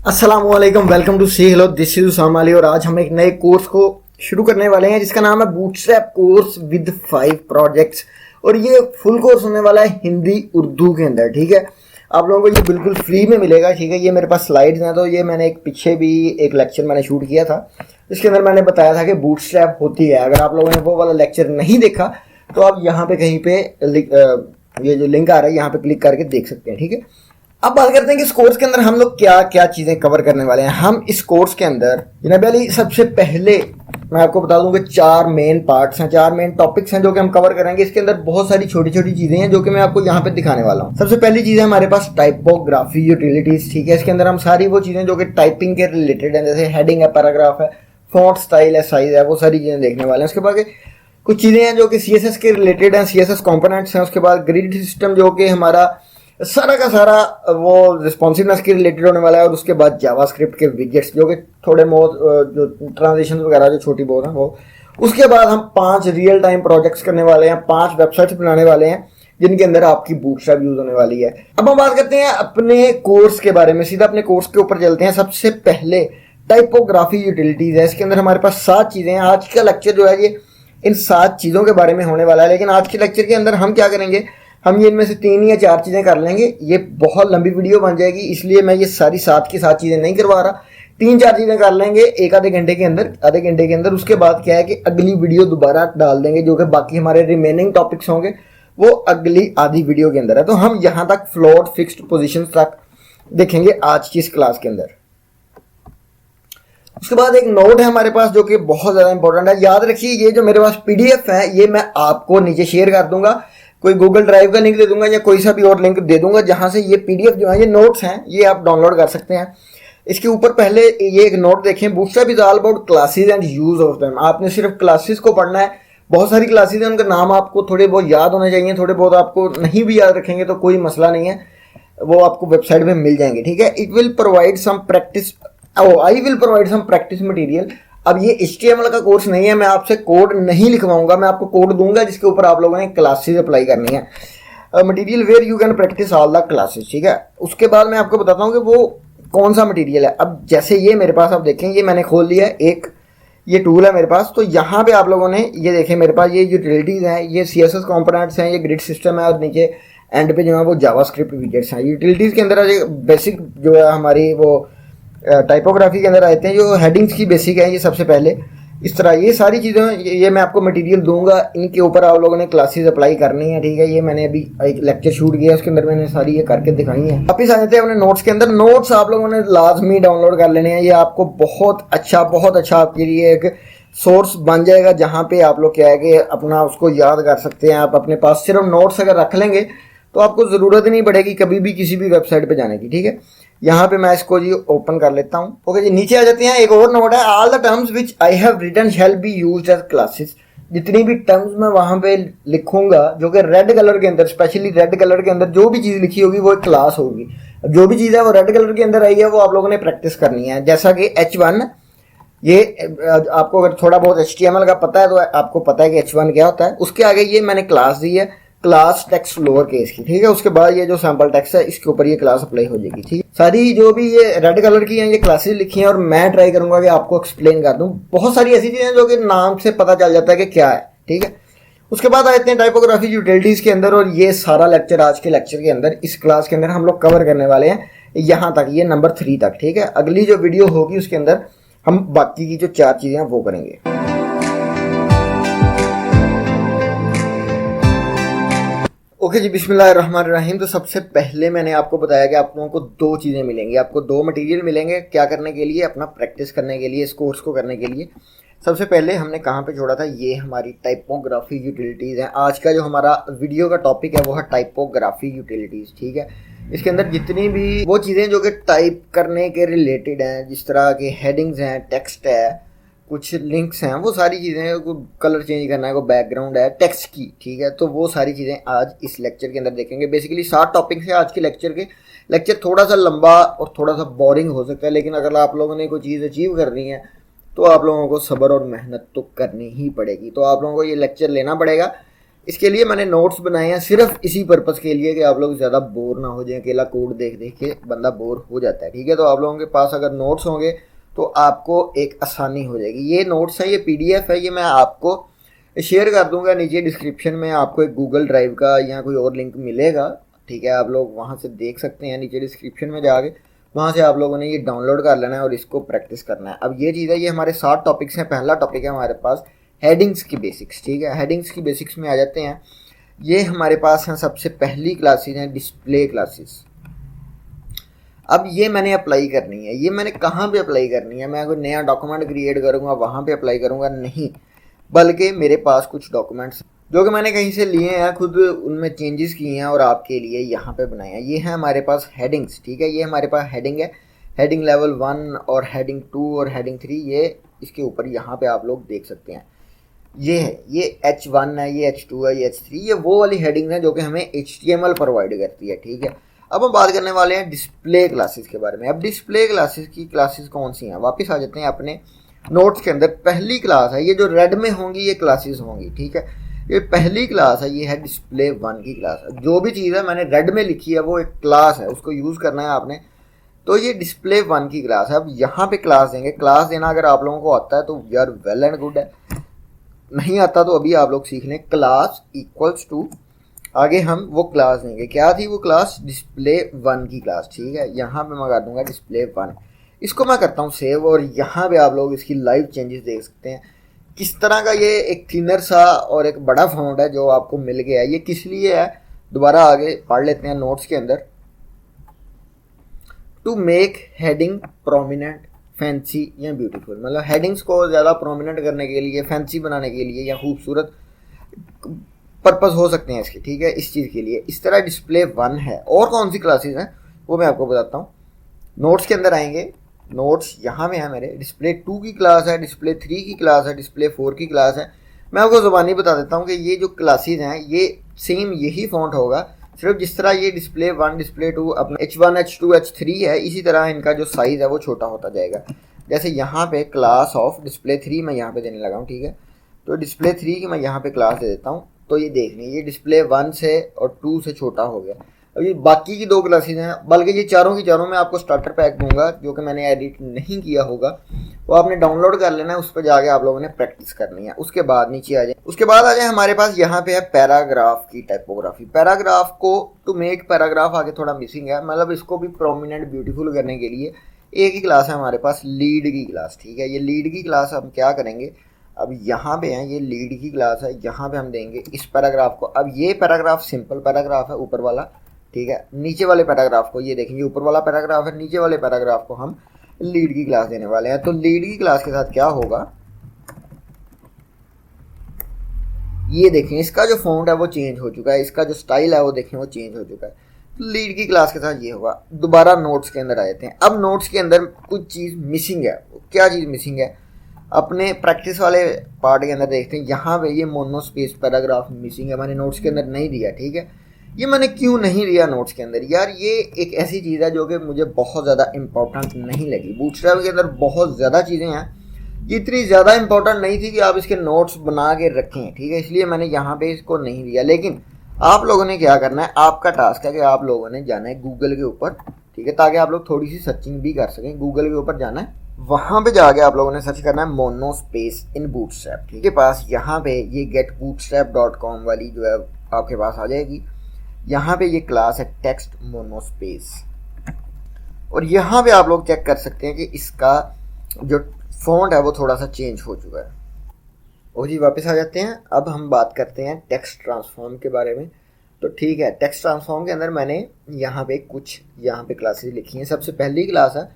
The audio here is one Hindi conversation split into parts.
अस्सलामुअलैकुम, welcome to C hello, this is Usama Ali और आज हम एक नए कोर्स को शुरू करने वाले हैं जिसका नाम है बूटस्ट्रैप कोर्स विद 5 प्रोजेक्ट्स। और ये फुल कोर्स होने वाला है हिंदी उर्दू के अंदर। ठीक है, आप लोगों को ये बिल्कुल फ्री में मिलेगा। ठीक है, ये मेरे पास स्लाइड्स हैं, तो ये मैंने एक पीछे भी एक लेक्चर मैंने शूट किया था जिसके अंदर मैंने बताया था कि बूटस्ट्रैप होती है। अगर आप लोगों ने वो वाला लेक्चर नहीं देखा तो आप यहाँ पे कहीं पे ये जो लिंक आ रहा है यहाँ पे क्लिक करके देख सकते हैं। ठीक है, अब बात करते हैं कि इस कोर्स के अंदर हम लोग क्या क्या चीजें कवर करने वाले हैं। हम इस कोर्स के अंदर जनाब अली सबसे पहले मैं आपको बता दूं कि 4 मेन पार्ट्स हैं, 4 मेन टॉपिक्स हैं जो कि हम कवर करेंगे। इसके अंदर बहुत सारी छोटी छोटी चीजें हैं जो कि मैं आपको यहाँ पे दिखाने वाला हूँ। सबसे पहली चीज है हमारे पास टाइपोग्राफी यूटिलिटीज। ठीक है, इसके अंदर हम सारी वो चीजें जो कि टाइपिंग के रिलेटेड है, जैसे हेडिंग है, पैराग्राफ है, फॉन्ट स्टाइल है, साइज है, वो सारी चीजें देखने वाले हैं। उसके बाद कुछ चीजें हैं जो कि सीएसएस के रिलेटेड हैं, सीएसएस कंपोनेंट्स हैं। उसके बाद ग्रिड सिस्टम जो कि हमारा सारा का सारा वो रिस्पॉन्सिवनेस के रिलेटेड होने वाला है। और उसके बाद जावास्क्रिप्ट के विजेट्स जो कि थोड़े बहुत जो ट्रांजिशन वगैरह जो छोटी बहुत हैं वो। उसके बाद हम 5 रियल टाइम प्रोजेक्ट्स करने वाले हैं, 5 वेबसाइट्स बनाने वाले हैं जिनके अंदर आपकी बूटस्ट्रैप यूज होने वाली है। अब हम बात करते हैं अपने कोर्स के बारे में, सीधा अपने कोर्स के ऊपर चलते हैं। सबसे पहले टाइपोग्राफी यूटिलिटीज है। इसके अंदर हमारे पास 7 चीजें हैं। आज का लेक्चर जो है ये इन 7 चीजों के बारे में होने वाला है। लेकिन आज के लेक्चर के अंदर हम क्या करेंगे, हम ये इनमें से 3 या 4 चीजें कर लेंगे। ये बहुत लंबी वीडियो बन जाएगी, इसलिए मैं ये सारी 7 की 7 चीजें नहीं करवा रहा। 3-4 चीजें कर लेंगे एक आधे घंटे के अंदर, आधे घंटे के अंदर। उसके बाद क्या है कि अगली वीडियो दोबारा डाल देंगे जो कि बाकी हमारे रिमेनिंग टॉपिक्स होंगे वो अगली आधी वीडियो के अंदर है। तो हम यहां तक फ्लोट फिक्स्ड पोजिशन तक देखेंगे आज की इस क्लास के अंदर। उसके बाद एक नोट है हमारे पास जो कि बहुत ज्यादा इंपॉर्टेंट है। याद रखिए, ये जो मेरे पास पीडीएफ है ये मैं आपको नीचे शेयर कर दूंगा, कोई गूगल ड्राइव का लिंक दे दूंगा या कोई सा भी और लिंक दे दूंगा जहां से ये पीडीएफ जो है, ये नोट्स हैं, ये आप डाउनलोड कर सकते हैं। इसके ऊपर पहले ये एक नोट देखें, bootstrap is all about classes and use of them. आपने सिर्फ क्लासेस को पढ़ना है। बहुत सारी क्लासेस हैं, उनका नाम आपको थोड़े बहुत याद होने चाहिए, थोड़े बहुत आपको नहीं भी याद रखेंगे तो कोई मसला नहीं है, वो आपको वेबसाइट में मिल जाएंगे। ठीक है, it will provide some practice, I will provide some practice material. अब ये HTML का कोर्स नहीं है, मैं आपसे कोड नहीं लिखवाऊंगा, मैं आपको कोड दूंगा जिसके ऊपर आप लोगों ने क्लासेस अप्लाई करनी है। Material where you can practice all the classes. ठीक है, उसके बाद मैं आपको बताता हूँ कि वो कौन सा मटेरियल है। अब जैसे ये मेरे पास आप देखें, ये मैंने खोल लिया एक ये टूल है मेरे पास। तो यहाँ पे आप लोगों ने ये देखें, मेरे पास ये यूटिलिटीज हैं, ये CSS कंपोनेंट्स हैं, ये ग्रिड सिस्टम है और नीचे एंड पे जो है वो जावास्क्रिप्ट विजेट्स हैं। यूटिलिटीज के अंदर बेसिक जो है हमारी वो टाइपोग्राफी के अंदर आते हैं, जो हेडिंग्स की बेसिक है ये सबसे पहले। इस तरह ये सारी चीज़ें ये मैं आपको मटेरियल दूंगा, इनके ऊपर आप लोगों ने क्लासेस अप्लाई करनी है। ठीक है, ये मैंने अभी एक लेक्चर शूट किया, उसके अंदर मैंने सारी ये करके दिखाई है। वापिस आ जाते हैं अपने नोट्स के अंदर। नोट्स आप लोगों ने लाजमी डाउनलोड कर लेने हैं, ये आपको बहुत अच्छा आपके लिए एक सोर्स बन जाएगा जहाँ पे आप लोग क्या है कि अपना उसको याद कर सकते हैं। आप अपने पास सिर्फ नोट्स अगर रख लेंगे तो आपको ज़रूरत ही नहीं पड़ेगी कभी भी किसी भी वेबसाइट पे जाने की। ठीक है, यहाँ पे मैं इसको जी ओपन कर लेता हूँ। ओके जी, नीचे आ जाते हैं। एक और नोट है, all the terms which I have written shall be used as classes. जितनी भी टर्म्स मैं वहाँ पे लिखूंगा जो कि रेड कलर के अंदर, स्पेशली रेड कलर के अंदर जो भी चीज़ लिखी होगी वो एक क्लास होगी। जो भी चीज़ है वो रेड कलर के अंदर आई है वो आप लोगों ने प्रैक्टिस करनी है। जैसा कि H1, ये आपको अगर थोड़ा बहुत HTML का पता है तो आपको पता है कि H1 क्या होता है। उसके आगे ये मैंने क्लास दी है, क्लास टेक्स्ट लोअर केस की। ठीक है, उसके बाद ये जो सैंपल टेक्स्ट है इसके ऊपर ये क्लास अप्लाई हो जाएगी। ठीक है, सारी जो भी ये रेड कलर की हैं ये क्लासेस लिखी हैं और मैं ट्राई करूंगा कि आपको एक्सप्लेन कर दूं। बहुत सारी ऐसी चीजें जो कि नाम से पता चल जाता है कि क्या है। ठीक है, उसके बाद आते हैं टाइपोग्राफी यूटिलिटीज के अंदर। और ये सारा लेक्चर आज के लेक्चर के अंदर, इस क्लास के अंदर हम लोग कवर करने वाले हैं यहाँ तक, ये नंबर 3 तक। ठीक है, अगली जो वीडियो होगी उसके अंदर हम बाकी की जो 4 चीजें हैं वो करेंगे। ओके जी, बिस्मिल्लाहिर्रहमानिर्रहीम। तो सबसे पहले मैंने आपको बताया कि आप लोगों को 2 चीज़ें मिलेंगी, आपको 2 मटेरियल मिलेंगे। क्या करने के लिए? अपना प्रैक्टिस करने के लिए, इस कोर्स को करने के लिए। सबसे पहले हमने कहाँ पे छोड़ा था, ये हमारी टाइपोग्राफी यूटिलिटीज़ हैं। आज का जो हमारा वीडियो का टॉपिक है वो है टाइपोग्राफी यूटिलिटीज़। ठीक है, इसके अंदर जितनी भी वो चीज़ें जो कि टाइप करने के रिलेटेड हैं, जिस तरह के हेडिंग्स हैं, टेक्स्ट है, कुछ लिंक्स हैं, वो सारी चीज़ें, को कलर चेंज करना है, को बैकग्राउंड है टेक्स्ट की। ठीक है, तो वो सारी चीज़ें आज इस लेक्चर के अंदर देखेंगे। बेसिकली 7 टॉपिक्स हैं आज के लेक्चर के। लेक्चर थोड़ा सा लंबा और थोड़ा सा बोरिंग हो सकता है, लेकिन अगर आप लोगों ने कोई चीज़ अचीव करनी है तो आप लोगों को सब्र और मेहनत तो करनी ही पड़ेगी। तो आप लोगों को ये लेक्चर लेना पड़ेगा। इसके लिए मैंने नोट्स बनाए हैं सिर्फ इसी पर्पज़ के लिए कि आप लोग ज़्यादा बोर ना हो जाएं, अकेला कोड देख देख के बंदा बोर हो जाता है, ठीक है। तो आप लोगों के पास अगर नोट्स होंगे तो आपको एक आसानी हो जाएगी। ये नोट्स है, ये PDF है, ये मैं आपको शेयर कर दूंगा नीचे डिस्क्रिप्शन में। आपको एक गूगल ड्राइव का या कोई और लिंक मिलेगा, ठीक है, आप लोग वहाँ से देख सकते हैं नीचे डिस्क्रिप्शन में जाके, वहाँ से आप लोगों ने ये डाउनलोड कर लेना है और इसको प्रैक्टिस करना है। अब ये चीज़ है, ये हमारे 7 टॉपिक्स हैं। पहला टॉपिक है हमारे पास हेडिंग्स की बेसिक्स, ठीक है। हेडिंग्स की बेसिक्स में आ जाते हैं। ये हमारे पास हैं सबसे पहली क्लासेज हैं डिस्प्ले क्लासेस। अब ये मैंने अप्लाई करनी है, ये मैंने कहाँ पे अप्लाई करनी है? मैं कोई नया डॉक्यूमेंट क्रिएट करूँगा वहाँ पे अप्लाई करूँगा? नहीं, बल्कि मेरे पास कुछ डॉक्यूमेंट्स जो कि मैंने कहीं से लिए हैं, खुद उनमें चेंजेस किए हैं और आपके लिए यहाँ पे बनाए हैं। ये है हमारे पास हेडिंग्स, ठीक है। ये हमारे पास हेडिंग है, हेडिंग लेवल 1 और हेडिंग 2 और हेडिंग 3, ये इसके ऊपर यहाँ पे आप लोग देख सकते हैं। ये है, ये H1 है, ये H2 है, ये H3, ये वो वाली हेडिंग है जो कि हमें HTML प्रोवाइड करती है, ठीक है। अब हम बात करने वाले हैं डिस्प्ले क्लासेस के बारे में। अब डिस्प्ले क्लासेस की क्लासेस कौन सी हैं? वापस आ जाते हैं अपने नोट्स के अंदर। पहली क्लास है, ये जो रेड में होंगी ये क्लासेस होंगी, ठीक है। ये पहली क्लास है, ये है डिस्प्ले 1 की क्लास है। जो भी चीज़ है मैंने रेड में लिखी है वो एक क्लास है, उसको यूज़ करना है आपने। तो ये डिस्प्ले 1 की क्लास है। अब यहाँ पे क्लास देंगे। क्लास देना अगर आप लोगों को आता है तो यार वेल एंड गुड है, नहीं आता तो अभी आप लोग सीख लें। क्लास इक्वल्स टू, आगे हम वो क्लास देंगे। क्या थी वो क्लास? डिस्प्ले 1 की क्लास, ठीक है। यहाँ पे मैं कर दूंगा डिस्प्ले 1। इसको मैं करता हूँ सेव और यहाँ पे आप लोग इसकी लाइव चेंजेस देख सकते हैं किस तरह का। ये एक थिनर सा और एक बड़ा फॉन्ट है जो आपको मिल गया है। ये किस लिए है दोबारा आगे पढ़ लेते हैं नोट्स के अंदर। To make heading prominent, fancy या ब्यूटीफुल, मतलब हेडिंग्स को ज़्यादा प्रोमिनेंट करने के लिए, फैंसी बनाने के लिए या खूबसूरत पर्पस हो सकते हैं इसके, ठीक है। इस चीज़ के लिए इस तरह डिस्प्ले 1 है। और कौन सी क्लासेस हैं वो मैं आपको बताता हूँ। नोट्स के अंदर आएंगे, नोट्स यहाँ में है मेरे। डिस्प्ले 2 की क्लास है, डिस्प्ले 3 की क्लास है, डिस्प्ले 4 की क्लास है। मैं आपको ज़ुबानी बता देता हूँ कि ये जो क्लासेस हैं ये सेम यही फॉन्ट होगा, सिर्फ जिस तरह ये डिस्प्ले 1 डिस्प्ले 2 अपना H1 H2 H3 है, इसी तरह इनका जो साइज़ है वो छोटा होता जाएगा। जैसे यहाँ पे क्लास ऑफ डिस्प्ले 3 मैं यहाँ पे देने लगा हूँ, ठीक है। तो डिस्प्ले 3 की मैं यहाँ पे क्लास दे देता हूँ। तो ये देख लीजिए, ये डिस्प्ले 1 से और 2 से छोटा हो गया। अब ये बाकी की 2 क्लासेस हैं, बल्कि ये चारों की चारों मैं आपको स्टार्टर पैक दूंगा जो कि मैंने एडिट नहीं किया होगा, वो आपने डाउनलोड कर लेना है। उस पर जाके आप लोगों ने प्रैक्टिस करनी है। उसके बाद नीचे आ जाए, उसके बाद आ जाए हमारे पास यहाँ पे है पैराग्राफ की टाइपोग्राफी। पैराग्राफ को टू मेक पैराग्राफ आगे थोड़ा मिसिंग है, मतलब इसको भी प्रोमिनेंट ब्यूटीफुल करने के लिए एक ही क्लास है हमारे पास, लीड की क्लास, ठीक है। ये लीड की क्लास हम क्या करेंगे, अब यहाँ पे है, ये लीड की क्लास है, यहाँ पे हम देंगे इस पैराग्राफ को। अब ये पैराग्राफ सिंपल पैराग्राफ है ऊपर वाला, ठीक है। नीचे वाले पैराग्राफ को, ये देखेंगे ऊपर वाला पैराग्राफ है, नीचे वाले पैराग्राफ को हम लीड की क्लास देने वाले हैं। तो लीड की क्लास के साथ क्या होगा, ये देखें इसका जो फॉन्ट है वो चेंज हो चुका है, इसका जो स्टाइल है वो देखें वो चेंज हो चुका है। तो लीड की क्लास के साथ ये होगा। दोबारा नोट्स के अंदर आ जाते हैं। अब नोट्स के अंदर कुछ चीज़ मिसिंग है। क्या चीज़ मिसिंग है? अपने प्रैक्टिस वाले पार्ट के अंदर देखते हैं, यहाँ पे ये मोनो स्पेस पैराग्राफ मिसिंग है, मैंने नोट्स के अंदर नहीं दिया, ठीक है। ये मैंने क्यों नहीं दिया नोट्स के अंदर? यार ये एक ऐसी चीज़ है जो कि मुझे बहुत ज़्यादा इंपॉर्टेंट नहीं लगी। बूटस्ट्रैप के अंदर बहुत ज़्यादा चीज़ें हैं, ये इतनी ज़्यादा इंपॉर्टेंट नहीं थी कि आप इसके नोट्स बना के रखें, ठीक है। इसलिए मैंने यहाँ पे इसको नहीं दिया। लेकिन आप लोगों ने क्या करना है, आपका टास्क है कि आप लोगोों ने जाना है गूगल के ऊपर, ठीक है, ताकि आप लोग थोड़ी सी सर्चिंग भी कर सकें। गूगल के ऊपर जाना है, वहाँ पे जाके आप लोगों ने सर्च करना है मोनो स्पेस इन बूटस्ट्रैप, ठीक है। पास यहाँ पे ये getbootstrap.com वाली जो है आपके पास आ जाएगी। यहाँ पे ये क्लास है टेक्स्ट मोनो स्पेस, और यहाँ पे आप लोग चेक कर सकते हैं कि इसका जो फॉन्ट है वो थोड़ा सा चेंज हो चुका है। और जी वापस आ जाते हैं। अब हम बात करते हैं टेक्स्ट ट्रांसफॉर्म के बारे में। तो ठीक है, टेक्स्ट ट्रांसफॉर्म के अंदर मैंने यहाँ पे कुछ क्लासेस लिखी हैं। सबसे पहली क्लास है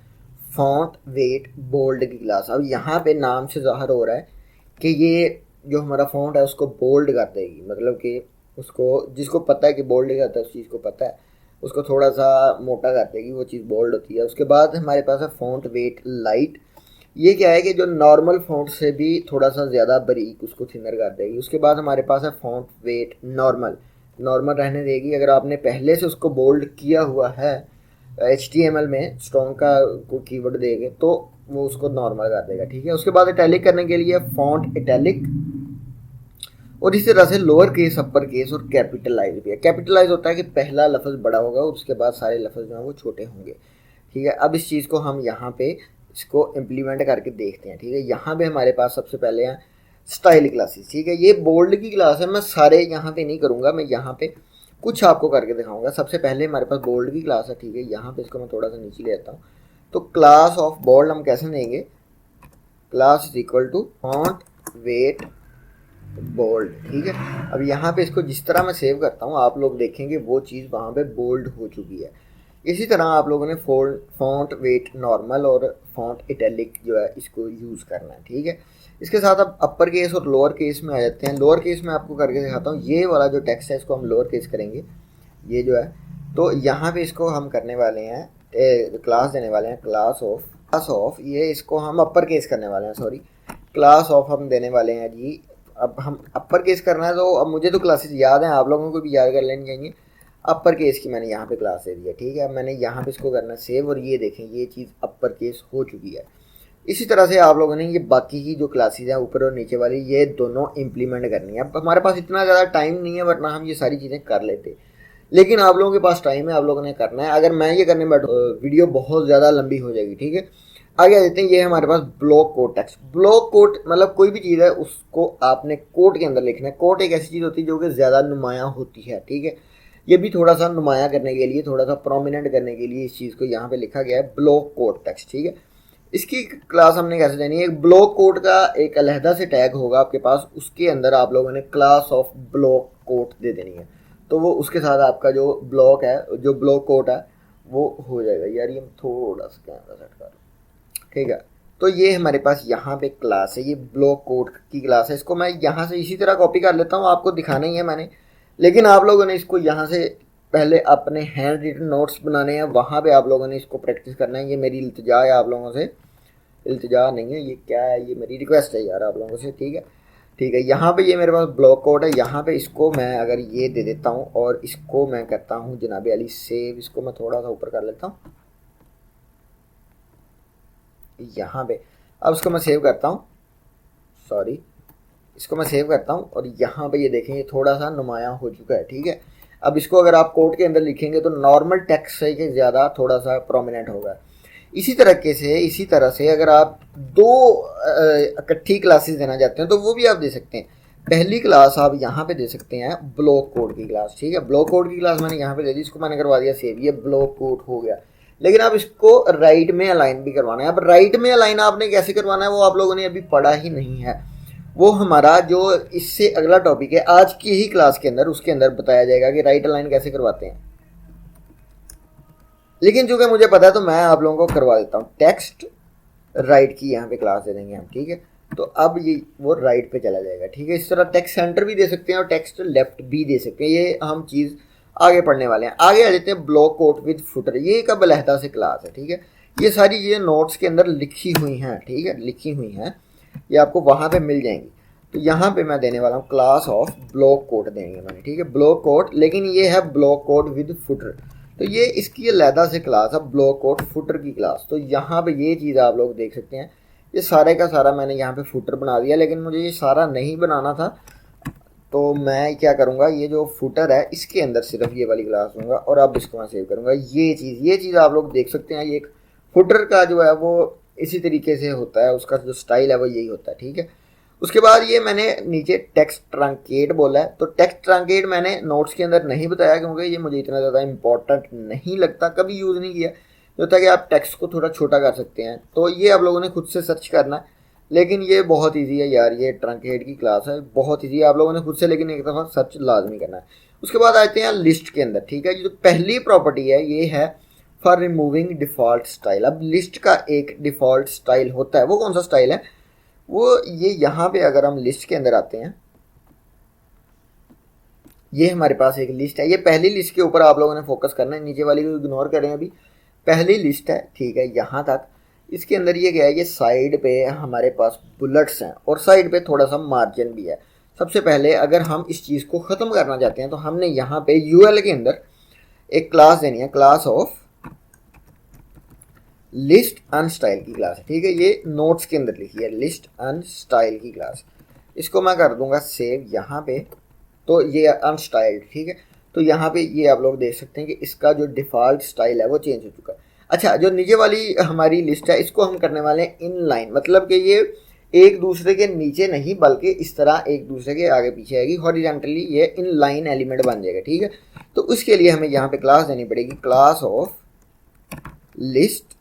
फॉन्ट वेट बोल्ड की क्लास। अब यहाँ पे नाम से ज़ाहिर हो रहा है कि ये जो हमारा फॉन्ट है उसको बोल्ड कर देगी, मतलब कि उसको, जिसको पता है कि बोल्ड करता है उस चीज़ को पता है, उसको थोड़ा सा मोटा कर देगी, वो चीज़ बोल्ड होती है। उसके बाद हमारे पास है फॉन्ट वेट लाइट। ये क्या है कि जो नॉर्मल फॉन्ट से भी थोड़ा सा ज़्यादा बारीक उसको थिनर कर देगी। उसके बाद हमारे पास है फॉन्ट वेट नॉर्मल रहने देगी। अगर आपने पहले से उसको बोल्ड किया हुआ है HTML में स्ट्रॉन्ग का कोई कीवर्ड देंगे तो वो उसको नॉर्मल कर देगा, ठीक है। उसके बाद इटैलिक करने के लिए फॉन्ट इटैलिक, और इसी तरह से लोअर केस, अपर केस और कैपिटलाइज भी है। कैपिटलाइज होता है कि पहला लफ्ज़ बड़ा होगा और उसके बाद सारे लफ्ज़ जो हैं वो छोटे होंगे, ठीक है। अब इस चीज़ को हम यहाँ पे इसको इम्प्लीमेंट करके देखते हैं, ठीक है। यहाँ पे हमारे पास सबसे पहले हैं स्टाइल क्लासेस, ठीक है। ये बोल्ड की क्लास है, मैं सारे यहाँ पे नहीं करूँगा, मैं यहाँ पे कुछ आपको करके दिखाऊंगा। सबसे पहले हमारे पास बोल्ड की क्लास है, ठीक है। यहाँ पे इसको मैं थोड़ा सा नीचे ले आता हूँ। तो क्लास ऑफ बोल्ड हम कैसे देंगे, class is equal to font weight bold, ठीक है। अब यहाँ पे इसको जिस तरह मैं सेव करता हूँ आप लोग देखेंगे वो चीज़ वहाँ पे बोल्ड हो चुकी है। इसी तरह आप लोगों ने फॉन्ट वेट नॉर्मल और फॉन्ट इटैलिक जो है इसको यूज़ करना है, ठीक है। इसके साथ अब अपर केस और लोअर केस में आ जाते हैं। लोअर केस में आपको करके दिखाता हूँ। ये वाला जो टेक्स्ट है इसको हम लोअर केस करेंगे, ये जो है। तो यहाँ पे इसको हम करने वाले हैं क्लास देने वाले हैं क्लास ऑफ ये इसको हम अपर केस करने वाले हैं, सॉरी क्लास ऑफ हम देने वाले हैं जी। अब हम अपर केस करना है तो अब मुझे तो क्लासेस याद हैं, आप लोगों को भी याद कर लेनी चाहिए। अपर केस की मैंने यहाँ पे क्लास दे दी है, ठीक है। अब मैंने यहाँ पे इसको करना सेव और ये देखें ये चीज़ अपर केस हो चुकी है। इसी तरह से आप लोगों ने ये बाकी की जो क्लासेस हैं ऊपर और नीचे वाली ये दोनों इम्प्लीमेंट करनी है। अब हमारे पास इतना ज़्यादा टाइम नहीं है वरना हम ये सारी चीज़ें कर लेते, लेकिन आप लोगों के पास टाइम है, आप लोगों ने करना है। अगर मैं ये करने बैठूँ वीडियो बहुत ज़्यादा लंबी हो जाएगी, ठीक है। आगे आ जाते हैं। ये हमारे पास block code text. Block code मतलब कोई भी चीज़ है उसको आपने कोड के अंदर लिखना है। कोड एक ऐसी चीज़ होती है जो कि ज़्यादा नुमायाँ होती है, ठीक है। ये भी थोड़ा सा नुमायाँ करने के लिए, थोड़ा सा प्रोमिनेंट करने के लिए इस चीज़ को यहाँ पे लिखा गया है ब्लॉक कोड टेक्स्ट, ठीक है। इसकी क्लास हमने कैसे देनी है, एक ब्लॉक कोड का एक अलहदा से टैग होगा आपके पास, उसके अंदर आप लोगों ने क्लास ऑफ ब्लॉक कोड दे देनी है। तो वो उसके साथ आपका जो ब्लॉक है, जो ब्लॉक कोड है वो हो जाएगा। यार ये थोड़ा सा कैमरा सेट कर, ठीक है। तो ये हमारे पास यहाँ पे क्लास है, ये ब्लॉक कोड की क्लास है। इसको मैं यहाँ से इसी तरह कॉपी कर लेता हूँ, आपको दिखाना ही है मैंने, लेकिन आप लोगों ने इसको यहाँ से पहले अपने हैंड रिटन नोट्स बनाने हैं, वहाँ पे आप लोगों ने इसको प्रैक्टिस करना है। ये मेरी इल्तिजा है आप लोगों से, इल्तिजा नहीं है ये, क्या है, ये मेरी रिक्वेस्ट है यार आप लोगों से, ठीक है। ठीक है, यहाँ पे ये मेरे पास ब्लॉक कोड है। यहाँ पे इसको मैं अगर ये दे देता हूँ और इसको मैं कहता हूँ जनाब अली सेव, इसको मैं थोड़ा सा ऊपर कर लेता हूँ यहाँ पे। अब इसको मैं सेव करता हूँ, सॉरी इसको मैं सेव करता हूँ और यहाँ पे ये देखें ये थोड़ा सा नुमायाँ हो चुका है, ठीक है। अब इसको अगर आप कोड के अंदर लिखेंगे तो नॉर्मल टेक्स्ट से के ज़्यादा थोड़ा सा प्रोमिनेंट होगा। इसी तरह से अगर आप दो इकट्ठी क्लासेस देना चाहते हैं तो वो भी आप दे सकते हैं। पहली क्लास आप यहाँ पे दे सकते हैं ब्लॉक कोड की क्लास, ठीक है। ब्लॉक कोड की क्लास मैंने यहाँ पे दे दी, इसको मैंने करवा दिया सेव, ये ब्लॉक कोड हो गया। लेकिन आप इसको राइट में अलाइन भी करवाना है। अब राइट में अलाइन आपने कैसे करवाना है वो आप लोगों ने अभी पढ़ा ही नहीं है। वो हमारा जो इससे अगला टॉपिक है आज की ही क्लास के अंदर, उसके अंदर बताया जाएगा कि राइट अलाइन कैसे करवाते हैं। लेकिन चूंकि मुझे पता है तो मैं आप लोगों को करवा देता हूँ। टेक्स्ट राइट की यहाँ पे क्लास दे देंगे हम, ठीक है। तो अब ये वो राइट पे चला जाएगा, ठीक है। इस तरह टेक्स्ट सेंटर भी दे सकते हैं और टेक्स्ट लेफ्ट भी दे सकते हैं। ये हम चीज़ आगे पढ़ने वाले हैं। आगे आ जाते हैं ब्लॉक कोड विद फुटर। ये एक अलहदा से क्लास है, ठीक है। ये सारी चीज़ें नोट्स के अंदर लिखी हुई हैं, ठीक है, लिखी हुई हैं, ये आपको वहाँ पे मिल जाएंगी। तो यहाँ पे मैं देने वाला हूँ क्लास ऑफ ब्लॉक कोड देंगे मैंने, ठीक है, ब्लॉक कोड। लेकिन ये है ब्लॉक कोड विद फुटर, तो ये इसकी अलहदा से क्लास है ब्लॉक कोड फुटर की क्लास। तो यहाँ पे ये चीज़ आप लोग देख सकते हैं, ये सारे का सारा मैंने यहाँ पे फुटर बना दिया, लेकिन मुझे ये सारा नहीं बनाना था। तो मैं क्या करूँगा, ये जो फुटर है इसके अंदर सिर्फ ये वाली क्लास दूंगा और अब इसको मैं सेव करूँगा। ये चीज़ आप लोग देख सकते हैं। ये एक फुटर का जो है वो इसी तरीके से होता है, उसका जो स्टाइल है वो यही होता है, ठीक है। उसके बाद ये मैंने नीचे टेक्स्ट ट्रंकेट बोला है। तो टेक्स्ट ट्रंकेट मैंने नोट्स के अंदर नहीं बताया क्योंकि ये मुझे इतना ज़्यादा इंपॉर्टेंट नहीं लगता, कभी यूज़ नहीं किया। जो था कि आप टेक्स्ट को थोड़ा छोटा कर सकते हैं, तो ये आप लोगों ने खुद से सर्च करना है। लेकिन ये बहुत ईजी है यार, ये ट्रंकेट की क्लास है, बहुत ईजी है, आप लोगों ने खुद से लेकिन एक दफ़ा सर्च लाजमी करना है। उसके बाद आते हैं लिस्ट के अंदर, ठीक है। जो पहली प्रॉपर्टी है ये है फॉर रिमूविंग डिफ़ॉल्ट स्टाइल। अब लिस्ट का एक डिफ़ॉल्ट स्टाइल होता है, वो कौन सा स्टाइल है, वो ये यहाँ पे अगर हम लिस्ट के अंदर आते हैं, ये हमारे पास एक लिस्ट है। ये पहली लिस्ट के ऊपर आप लोगों ने फोकस करना है, नीचे वाली को इग्नोर करें। अभी पहली लिस्ट है, ठीक है, यहाँ तक। इसके अंदर ये क्या है, ये साइड पे हमारे पास बुलेट्स हैं और साइड पे थोड़ा सा मार्जिन भी है। सबसे पहले अगर हम इस चीज़ को ख़त्म करना चाहते हैं तो हमने यहाँ पे यूएल के अंदर एक क्लास देनी है, क्लास ऑफ लिस्ट अनस्टाइल की क्लास है, ठीक है। ये नोट्स के अंदर लिखी है लिस्ट अनस्टाइल की क्लास। इसको मैं कर दूंगा सेव यहाँ पे। तो ये अनस्टाइल्ड, ठीक है। तो यहाँ पे ये आप लोग देख सकते हैं कि इसका जो डिफ़ॉल्ट स्टाइल है वो चेंज हो चुका है। अच्छा, जो नीचे वाली हमारी लिस्ट है इसको हम करने वाले हैं इन लाइन, मतलब कि ये एक दूसरे के नीचे नहीं बल्कि इस तरह एक दूसरे के आगे पीछे आएगी, हॉरिजॉन्टली ये इन लाइन एलिमेंट बन जाएगा, ठीक है। तो उसके लिए हमें यहाँ पे क्लास देनी पड़ेगी, class of list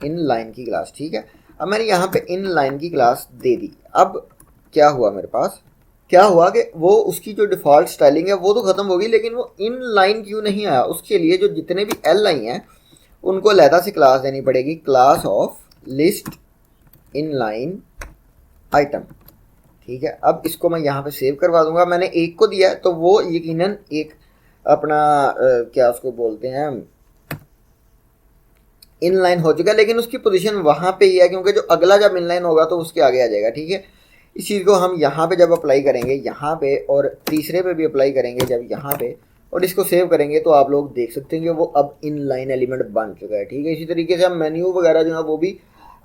in line की क्लास, ठीक है। अब मैंने यहाँ पे इन लाइन की क्लास दे दी। अब क्या हुआ मेरे पास, क्या हुआ कि वो उसकी जो डिफ़ॉल्ट स्टाइलिंग है वो तो ख़त्म हो गई, लेकिन वो इन लाइन क्यों नहीं आया, उसके लिए जो जितने भी एल आई हैं उनको अलहदा से क्लास देनी पड़ेगी, class of list in line item, ठीक है। अब इसको मैं यहाँ पे सेव करवा दूंगा। मैंने एक को दिया है तो वो यकीनन एक अपना क्या उसको बोलते हैं इन लाइन हो चुका है, लेकिन उसकी पोजीशन वहाँ पे ही है क्योंकि जो अगला जब इन लाइन होगा तो उसके आगे आ जाएगा, ठीक है। इस चीज़ को हम यहाँ पे जब अप्लाई करेंगे यहाँ पे, और तीसरे पे भी अप्लाई करेंगे जब यहाँ पे, और इसको सेव करेंगे तो आप लोग देख सकते हैं कि वो अब इन लाइन एलिमेंट बन चुका है, ठीक है। इसी तरीके से हम मेन्यू वगैरह जो है वो भी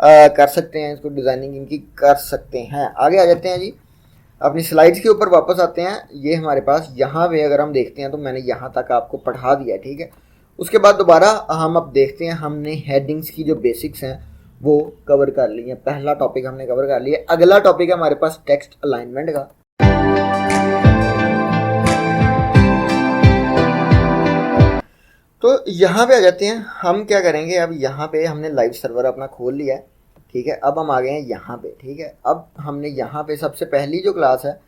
कर सकते हैं, इसको डिज़ाइनिंग इनकी कर सकते हैं। आगे आ जाते हैं जी, अपनी स्लाइड्स के ऊपर वापस आते हैं। ये हमारे पास यहाँ पे अगर हम देखते हैं तो मैंने यहाँ तक आपको पढ़ा दिया, ठीक है। उसके बाद दोबारा हम अब देखते हैं, हमने हेडिंग्स की जो बेसिक्स हैं वो कवर कर ली है, पहला टॉपिक हमने कवर कर लिया। अगला टॉपिक है हमारे पास टेक्स्ट अलाइनमेंट का। तो यहाँ पे आ जाते हैं, हम क्या करेंगे, अब यहाँ पे हमने लाइव सर्वर अपना खोल लिया है, ठीक है। अब हम आ गए हैं यहाँ पे, ठीक है। अब हमने यहाँ पे सबसे पहली जो क्लास है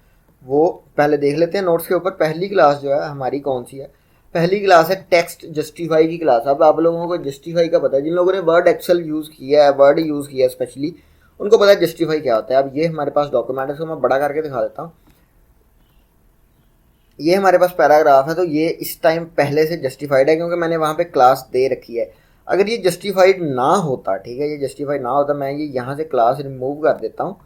वो पहले देख लेते हैं नोट्स के ऊपर। पहली क्लास जो है हमारी कौन सी है, पहली क्लास है टेक्स्ट जस्टिफाई की क्लास। अब आप लोगों को जस्टिफाई का पता है, जिन लोगों ने वर्ड एक्सेल यूज़ किया है, वर्ड यूज़ किया है स्पेशली, उनको पता है जस्टिफाई क्या होता है। अब ये हमारे पास डॉक्यूमेंट है, इसको मैं बड़ा करके दिखा देता हूँ। ये हमारे पास पैराग्राफ है, तो ये इस टाइम पहले से जस्टिफाइड है क्योंकि मैंने वहाँ पे क्लास दे रखी है। अगर ये जस्टिफाइड ना होता, ठीक है, ये जस्टिफाइड ना होता, मैं ये यहाँ से क्लास रिमूव कर देता हूँ,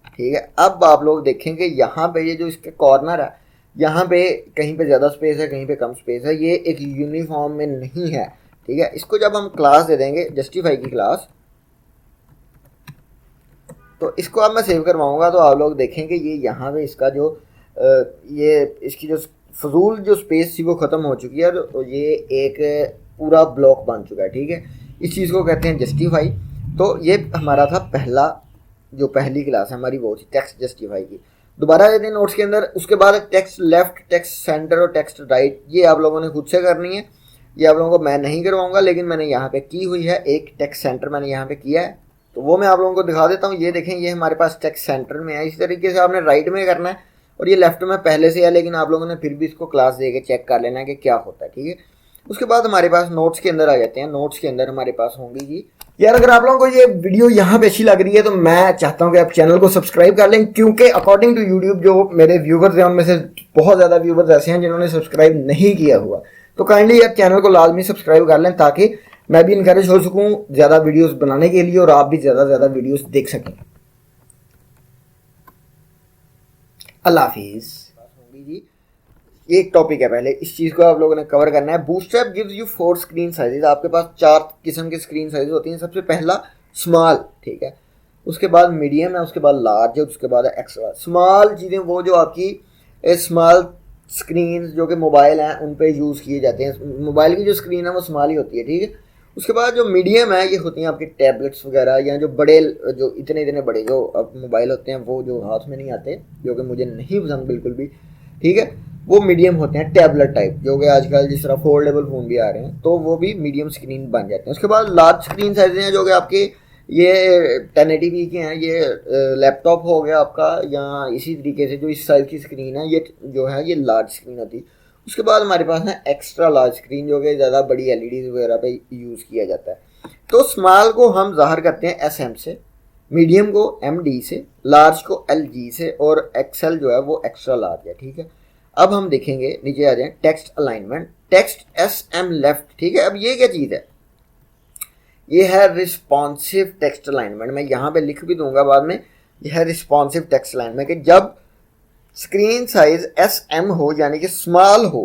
ठीक है। अब आप लोग देखेंगे यहाँ पे ये जो इसके कॉर्नर है, यहाँ पे कहीं पे ज़्यादा स्पेस है, कहीं पे कम स्पेस है, ये एक यूनिफॉर्म में नहीं है, ठीक है। इसको जब हम क्लास दे देंगे जस्टिफाई की क्लास, तो इसको अब मैं सेव करवाऊंगा तो आप लोग देखेंगे ये यहाँ पे इसका जो ये इसकी जो फजूल जो स्पेस थी वो ख़त्म हो चुकी है, तो ये एक पूरा ब्लॉक बन चुका है, ठीक है। इस चीज़ को कहते हैं जस्टिफाई। तो ये हमारा था पहला, जो पहली क्लास है हमारी वो थी टेक्स्ट जस्टिफाई की। दोबारा देते हैं नोट्स के अंदर। उसके बाद टेक्स्ट लेफ्ट, टेक्स्ट सेंटर और टेक्स्ट राइट, ये आप लोगों ने खुद से करनी है, ये आप लोगों को मैं नहीं करवाऊंगा, लेकिन मैंने यहाँ पे की हुई है। एक टेक्स्ट सेंटर मैंने यहाँ पे किया है, तो वो मैं आप लोगों को दिखा देता हूँ। ये देखें, ये हमारे पास टेक्स्ट सेंटर में है। इसी तरीके से आपने राइट में करना है, और ये लेफ्ट में पहले से है, लेकिन आप लोगों ने फिर भी इसको क्लास दे के चेक कर लेना है कि क्या होता है, ठीक है। उसके बाद हमारे पास नोट्स के अंदर आ जाते हैं। नोट्स के अंदर हमारे पास होंगी जी, यार अगर आप लोगों को ये वीडियो यहाँ पे अच्छी लग रही है तो मैं चाहता हूँ कि आप चैनल को सब्सक्राइब कर लें, क्योंकि अकॉर्डिंग टू यूट्यूब जो मेरे व्यूवर्स हैं उनमें से बहुत ज़्यादा व्यूवर्स ऐसे हैं जिन्होंने सब्सक्राइब नहीं किया हुआ। तो काइंडली यार चैनल को लाजमी सब्सक्राइब कर लें ताकि मैं भी इनकरेज हो सकूँ ज़्यादा वीडियोज़ बनाने के लिए और आप भी ज़्यादा से ज़्यादा वीडियोज़ देख सकें। अल्लाह हाफिज़। जी एक टॉपिक है, पहले इस चीज़ को आप लोगों ने कवर करना है। Bootstrap gives you 4 screen sizes. आपके पास 4 किस्म के स्क्रीन साइज होती हैं। सबसे पहला स्मॉल, ठीक है, उसके बाद मीडियम है, उसके बाद लार्ज है, उसके बाद एक्स्ट्रा। स्मॉल चीज़ें वो जो आपकी स्मॉल स्क्रीन जो कि मोबाइल हैं उन पे यूज़ किए जाते हैं। मोबाइल की जो स्क्रीन है वो स्मॉल ही होती है, ठीक है। उसके बाद जो मीडियम है ये होती हैं आपकी टैबलेट्स वगैरह, या जो बड़े जो इतने इतने बड़े जो अब मोबाइल होते हैं वो जो हाथ में नहीं आते, जो कि मुझे नहीं पसंद बिल्कुल भी, ठीक है, वो मीडियम होते हैं। टैबलेट टाइप जो कि आजकल जिस तरह फोल्डेबल फ़ोन भी आ रहे हैं, तो वो भी मीडियम स्क्रीन बन जाते हैं। उसके बाद लार्ज स्क्रीन साइज हैं जो कि आपके ये 1080p के हैं। ये लैपटॉप हो गया आपका, या इसी तरीके से जो इस साइज़ की स्क्रीन है ये जो है ये लार्ज स्क्रीन होती है। उसके बाद हमारे पास है एक्स्ट्रा लार्ज स्क्रीन जो कि ज़्यादा बड़ी एलईडीज़ वगैरह पे यूज़ किया जाता है। तो स्मॉल को हम ज़ाहिर करते हैं SM से, मीडियम को MD से, लार्ज को LG से, और एक्सेल जो है वो एक्स्ट्रा लार्ज है, ठीक है। अब हम देखेंगे, नीचे आ जाएं, text alignment, text SM left, ठीक है। अब ये क्या चीज़ है, ये है रिस्पॉन्सिव टेक्स्ट अलाइनमेंट। मैं यहाँ पे लिख भी दूंगा बाद में, यह है रिस्पॉन्सिव टेक्स्ट अलाइनमेंट कि जब स्क्रीन साइज SM हो यानी कि स्मॉल हो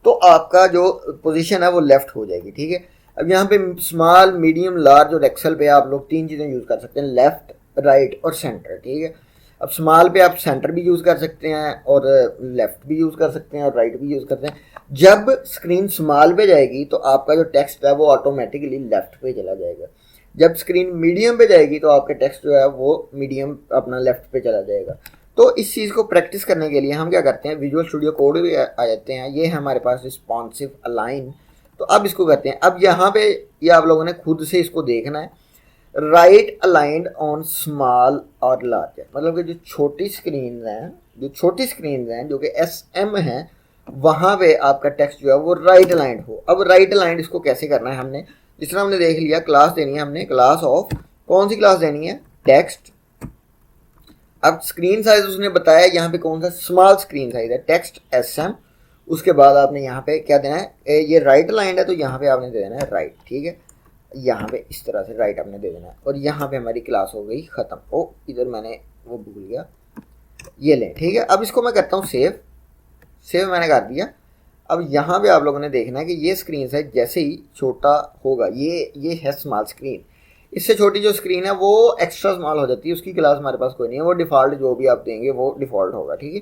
तो आपका जो पोजीशन है वो लेफ्ट हो जाएगी, ठीक है। अब यहाँ पे स्मॉल, मीडियम, लार्ज और एक्सेल पे आप लोग 3 चीज़ें यूज़ कर सकते हैं, लेफ्ट, राइट और सेंटर, ठीक है। अब स्मॉल पे आप सेंटर भी यूज़ कर सकते हैं और लेफ्ट भी यूज़ कर सकते हैं और राइट भी यूज़ करते हैं। जब स्क्रीन स्मॉल पे जाएगी तो आपका जो टेक्स्ट है वो ऑटोमेटिकली लेफ्ट पे चला जाएगा। जब स्क्रीन मीडियम पे जाएगी तो आपका टेक्स्ट जो है वो मीडियम अपना लेफ्ट पे चला जाएगा। तो इस चीज़ को प्रैक्टिस करने के लिए हम क्या करते हैं, विजुअल स्टूडियो कोड भी आ जाते हैं। ये है हमारे पास रिस्पॉन्सिव अलाइन। तो अब इसको करते हैं। अब यहाँ पे ये आप लोगों ने खुद से इसको देखना है। राइट अलाइंड ऑन स्मॉल और लार्ज, मतलब कि जो छोटी स्क्रीन हैं जो कि SM हैं, वहाँ पे आपका टेक्स्ट जो है वो राइट अलाइंड हो। अब राइट अलाइंड इसको कैसे करना है, हमने जिस तरह हमने देख लिया, क्लास देनी है हमने, क्लास ऑफ, कौन सी क्लास देनी है, टेक्स्ट। अब स्क्रीन साइज उसने बताया यहाँ पे कौन सा, स्मॉल स्क्रीन साइज है, टेक्स्ट SM। उसके बाद आपने यहाँ पे क्या देना है, ये राइट अलाइंड है तो यहाँ पे आपने दे देना है राइट, ठीक है। यहाँ पे इस तरह से राइट आपने दे देना है और यहाँ पे हमारी क्लास हो गई ख़त्म। ओ इधर मैंने वो भूल गया, ये लें, ठीक है। अब इसको मैं करता हूँ सेव मैंने कर दिया। अब यहाँ पे आप लोगों ने देखना है कि ये स्क्रीन साइज जैसे ही छोटा होगा, ये है स्मॉल स्क्रीन, इससे छोटी जो स्क्रीन है वो एक्स्ट्रा स्मॉल हो जाती है, उसकी क्लास हमारे पास कोई नहीं है, वो डिफ़ॉल्ट जो भी आप देंगे वो डिफ़ॉल्ट होगा, ठीक है।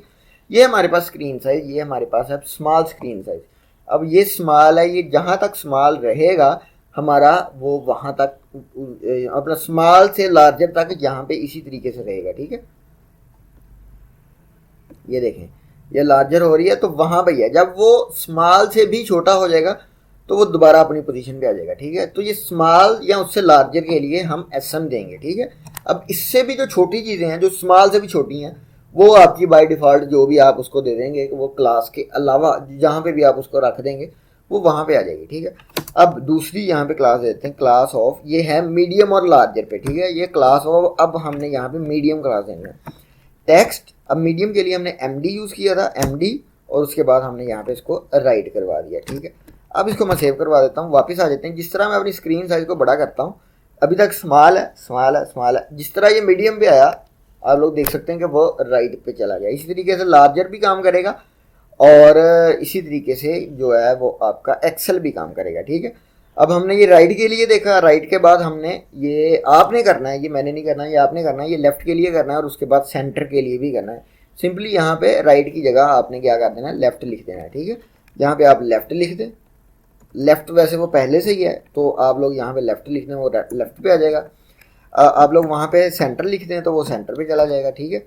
ये हमारे पास स्क्रीन साइज, ये हमारे पास है स्मॉल स्क्रीन साइज। अब ये स्मॉल है, ये जहाँ तक स्मॉल रहेगा हमारा वो वहाँ तक अपना स्मॉल से लार्जर तक यहाँ पे इसी तरीके से रहेगा, ठीक है। ये देखें ये लार्जर हो रही है तो वहाँ पे है, जब वो स्मॉल से भी छोटा हो जाएगा तो वो दोबारा अपनी पोजीशन पे आ जाएगा, ठीक है। तो ये स्मॉल या उससे लार्जर के लिए हम SM देंगे, ठीक है। अब इससे भी जो छोटी चीज़ें हैं जो स्मॉल से भी छोटी हैं वो आपकी बाय डिफ़ॉल्ट जो भी आप उसको दे देंगे, वो क्लास के अलावा जहाँ पे भी आप उसको रख देंगे वो वहाँ पे आ जाएगी, ठीक है। अब दूसरी यहाँ पे क्लास देते हैं, क्लास ऑफ, ये है मीडियम और लार्जर पे, ठीक है। ये क्लास ऑफ, अब हमने यहाँ पे मीडियम क्लास देना है, टेक्स्ट। अब मीडियम के लिए हमने MD यूज़ किया था, MD, और उसके बाद हमने यहाँ पे इसको राइट करवा दिया, ठीक है। अब इसको मैं सेव करवा देता हूँ, वापस आ जाते हैं। जिस तरह मैं अपनी स्क्रीन साइज को बड़ा करता हूँ, अभी तक स्मॉल है, जिस तरह ये मीडियम पे आया आप लोग देख सकते हैं कि वो राइट पे चला गया। इसी तरीके से लार्जर भी काम करेगा और इसी तरीके से जो है वो आपका एक्सेल भी काम करेगा, ठीक है। अब हमने ये राइट के लिए देखा, राइट के बाद हमने ये आपने करना है, ये मैंने नहीं करना है, ये आपने करना है, ये लेफ्ट के लिए करना है और उसके बाद सेंटर के लिए भी करना है। सिंपली यहाँ पे राइट की जगह आपने क्या कर देना है, लेफ्ट लिख देना है, ठीक है। यहाँ पे आप लेफ्ट लिख दें, लेफ्ट वैसे वो पहले से ही है तो आप लोग यहाँ पे लेफ्ट लिख दें, वो लेफ्ट पे आ जाएगा। आप लोग वहाँ पे सेंटर लिख दें तो वो सेंटर पे चला जाएगा, ठीक है।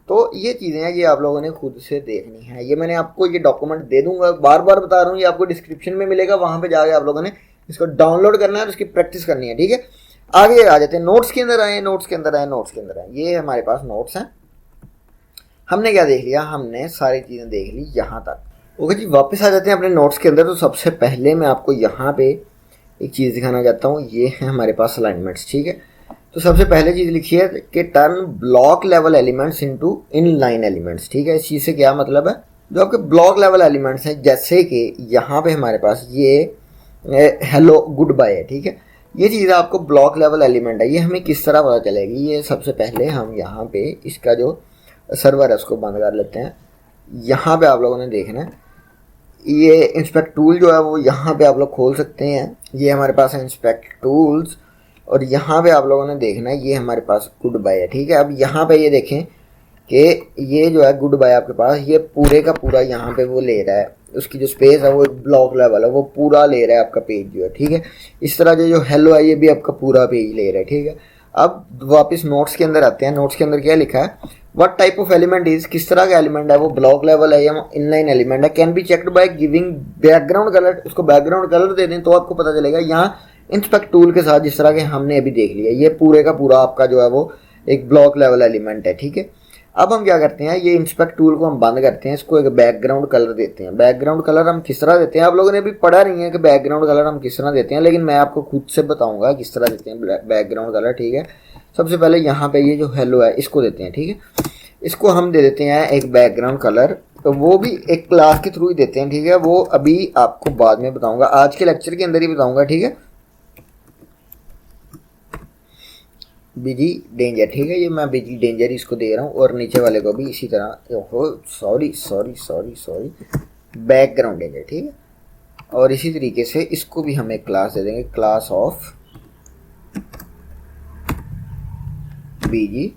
तो ये चीज़ें हैं, ये आप लोगों ने खुद से देखनी है। ये मैंने आपको ये डॉक्यूमेंट दे दूंगा, बार बार बता रहा हूँ, ये आपको डिस्क्रिप्शन में मिलेगा, वहाँ पे जाके आप लोगों ने इसको डाउनलोड करना है और उसकी प्रैक्टिस करनी है, ठीक है। आगे आ जाते हैं, नोट्स के अंदर आए। ये हमारे पास नोट्स हैं। हमने क्या देख लिया, हमने सारी चीज़ें देख ली यहाँ तक। ओके जी, वापस आ जाते हैं अपने नोट्स के अंदर। तो सबसे पहले मैं आपको यहाँ पे एक चीज़ दिखाना चाहता हूँ, ये है हमारे पास अलाइनमेंट्स, ठीक है। तो सबसे पहले चीज़ लिखी है कि turn block level elements into inline elements, ठीक है। इस चीज़ से क्या मतलब है, जो आपके ब्लॉक लेवल एलिमेंट्स हैं, जैसे कि यहाँ पे हमारे पास ये हेलो गुड बाय है, ठीक है। ये चीज़ आपको ब्लॉक लेवल एलिमेंट है, ये हमें किस तरह पता चलेगी। ये सबसे पहले हम यहाँ पे इसका जो सर्वर है उसको बंद कर लेते हैं। यहाँ पे आप लोगों ने देखना है, ये इंस्पेक्ट टूल जो है वो यहाँ पे आप लोग खोल सकते हैं। ये हमारे पास है इंस्पेक्ट टूल्स और यहाँ पे आप लोगों ने देखना है, ये हमारे पास गुड बाय है, ठीक है। अब यहाँ पे ये देखें कि ये जो है गुड बाय आपके पास, ये पूरे का पूरा यहाँ पे वो ले रहा है, उसकी जो स्पेस है वो ब्लॉक लेवल है, वो पूरा ले रहा है आपका पेज जो है, ठीक है। इस तरह जो हेलो है ये भी आपका पूरा पेज ले रहा है, ठीक है। अब वापस नोट्स के अंदर आते हैं। नोट्स के अंदर क्या लिखा है, what type of element is, किस तरह का एलिमेंट है वो, ब्लॉक लेवल है या इनलाइन एलिमेंट है, can be checked by giving background colour. उसको बैकग्राउंड कलर दे दें तो आपको पता चलेगा। यहाँ इंस्पेक्ट टूल के साथ जिस तरह के हमने अभी देख लिया, ये पूरे का पूरा आपका जो है वो एक ब्लॉक लेवल एलिमेंट है, ठीक है। अब हम क्या करते हैं, ये इंस्पेक्ट टूल को हम बंद करते हैं, इसको एक बैकग्राउंड कलर देते हैं। बैकग्राउंड कलर हम किस तरह देते हैं, आप लोगों ने अभी पढ़ा नहीं है कि बैकग्राउंड कलर हम किस तरह देते हैं, लेकिन मैं आपको खुद से बताऊंगा किस तरह देते हैं बैकग्राउंड कलर, ठीक है। सबसे पहले यहाँ पे ये जो हेलो है इसको देते हैं, ठीक है। इसको हम दे देते हैं एक बैकग्राउंड कलर, तो वो भी एक क्लास के थ्रू ही देते हैं, ठीक है। वो अभी आपको बाद में बताऊंगा, आज के लेक्चर के अंदर ही बताऊंगा, ठीक है। बिजी डेंजर, ठीक है, ये मैं बिजी डेंजर इसको दे रहा हूँ और नीचे वाले को भी इसी तरह, ओहो सॉरी बैकग्राउंड डेंजर, ठीक है। और इसी तरीके से इसको भी हम एक क्लास दे देंगे, क्लास ऑफ BG